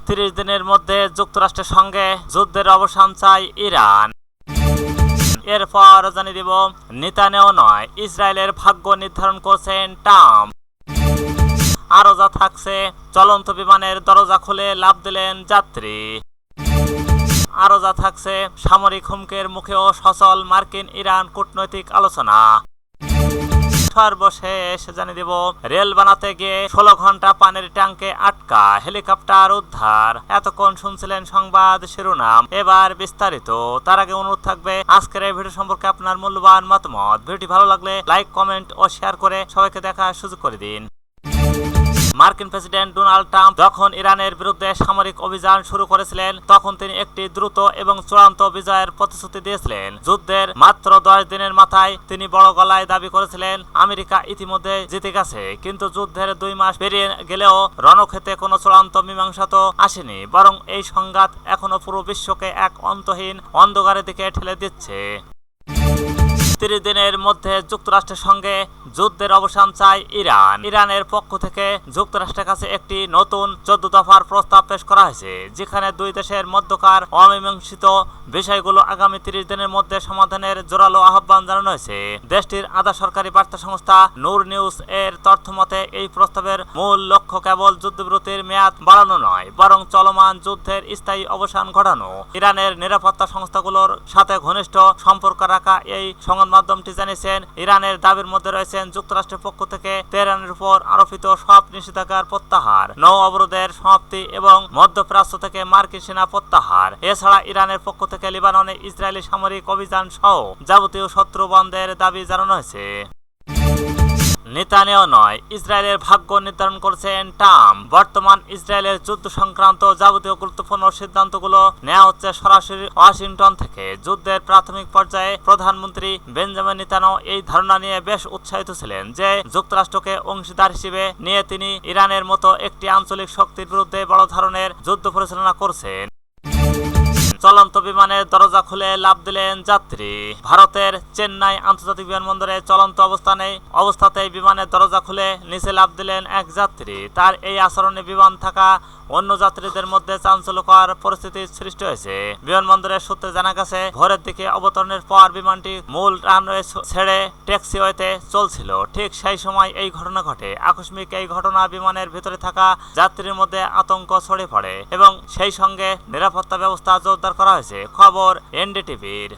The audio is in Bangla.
30 দিনের মধ্যে যুক্তরাষ্ট্রের সঙ্গে যুদ্ধের অবসান চায় ইরান। এরপর জানিয়ে দিব, নেতানিয়াহু নয়, ইসরায়েলের ভাগ্য নির্ধারণ করছেন ট্রাম্প। আরও যা থাকছে, চলন্ত বিমানের দরজা খুলে লাফ দিলেন যাত্রী। আরও যা থাকছে, সামরিক হুমকির মুখেও সচল মার্কিন ইরান কূটনৈতিক আলোচনা। সর্বশেষ জানিয়ে দেব, রেল বানাতে গিয়ে 16 ঘন্টা পানির ট্যাঙ্কে আটকা, হেলিকপ্টার উদ্ধার। এতক্ষণ শুনছিলেন সংবাদ শিরোনাম, এবার বিস্তারিত। তার আগে অনুরোধ থাকবে, আজকের এই ভিডিও সম্পর্কে আপনার মূল্যবান মতামত। ভিডিওটি ভালো লাগলে লাইক, কমেন্ট ও শেয়ার করে সবাইকে দেখার সুযোগ করে দিন। মার্কিন প্রেসিডেন্ট ডোনাল্ড ট্রাম্প যখন ইরানের বিরুদ্ধে সামরিক অভিযান শুরু করেছিলেন, তখন তিনি একটি দ্রুত এবং চূড়ান্ত বিজয়ের প্রতিশ্রুতি দিয়েছিলেন। যুদ্ধের মাত্র 10 দিনের মাথায় তিনি বড় গলায় দাবি করেছিলেন, আমেরিকা ইতিমধ্যে জিতে গেছে। কিন্তু যুদ্ধের 2 মাস পেরিয়ে গেলেও রণক্ষেত্রে কোনো চূড়ান্ত মীমাংসা তো আসেনি, বরং এই সংঘাত এখনো পুরো বিশ্বকে এক অন্তহীন অন্ধকারের দিকে ঠেলে দিচ্ছে। 30 দিনের মধ্যে যুক্তরাষ্ট্রের সঙ্গে যুদ্ধের অবসান চায় ইরান। ইরানের পক্ষ থেকে যুক্তরাষ্ট্রের কাছে একটি নতুন 14 দফার প্রস্তাব পেশ করা হয়েছে, যেখানে দুই দেশের মধ্যকার অমীমাংসিত বিষয়গুলো আগামী 30 দিনের মধ্যে সমাধানের জোরালো আহ্বান জানানো হয়েছে। দেশটির আধা সরকারি বার্তা সংস্থা নূর নিউজ এর তথ্যমতে, এই প্রস্তাবের মূল লক্ষ্য কেবল যুদ্ধবিরতির মেয়াদ বাড়ানো নয়, বরং চলমান যুদ্ধের স্থায়ী অবসান ঘটানো। ইরানের নিরাপত্তা সংস্থাগুলোর সাথে ঘনিষ্ঠ সম্পর্ক রাখা এই সংবাদ মাধ্যমটি জানিয়েছেন, ইরানের দাবির মধ্যে রয়েছেন যুক্তরাষ্ট্রের পক্ষ থেকে তেহরানের উপর আরোপিত সব নিষেধাজ্ঞার প্রত্যাহার, নৌ অবরোধের সমাপ্তি এবং মধ্যপ্রাচ্য থেকে মার্কিন সেনা প্রত্যাহার। এছাড়া ইরানের পক্ষ থেকে লিবাননে ইসরায়েলি সামরিক অভিযান সহ যাবতীয় শত্রু বন্ধের দাবি জানানো হয়েছে। নেতানিয়াহু নয়, ইসরায়েলের ভাগ্য নির্ধারণ করেছেন ট্রাম্প। বর্তমান ইসরায়েলের যুদ্ধ সংক্রান্ত যাবতীয় গুরুত্বপূর্ণ সিদ্ধান্তগুলো নেওয়া হচ্ছে সরাসরি ওয়াশিংটন থেকে। যুদ্ধের প্রাথমিক পর্যায়ে প্রধানমন্ত্রী বেঞ্জামিন নেতানিয়াহু এই ধারণা নিয়ে বেশ উৎসাহিত ছিলেন যে যুক্তরাষ্ট্রকে অংশীদার হিসেবে নিয়ে তিনি ইরানের মতো একটি আঞ্চলিক শক্তির বিরুদ্ধে বড় ধরনের যুদ্ধ পরিচালনা করছেন। চলন্ত বিমানের দরজা খুলে লাফ দিলেন যাত্রী। ভারতের চেন্নাই আন্তর্জাতিক বিমানবন্দরে চলন্ত অবস্থাতেই বিমানের দরজা খুলে নিচে লাফ দিলেন এক যাত্রী। তার এই আচরণে বিমান থাকা অন্য যাত্রীদের মধ্যে চাঞ্চল্যকর পরিস্থিতির সৃষ্টি হয়েছে। বিমানবন্দরের সূত্রে জানা গেছে, ভোরের দিকে অবতরণের পর বিমানটি মূল রানওয়ে ছেড়ে ট্যাক্সিওয়েতে চলছিল। ঠিক সেই সময় এই ঘটনা ঘটে। আকস্মিক এই ঘটনা বিমানের ভেতরে থাকা যাত্রীর মধ্যে আতঙ্ক ছড়িয়ে পড়ে এবং সেই সঙ্গে নিরাপত্তা ব্যবস্থা জোরদার করা হয়েছে। খবর এনডিটিভির।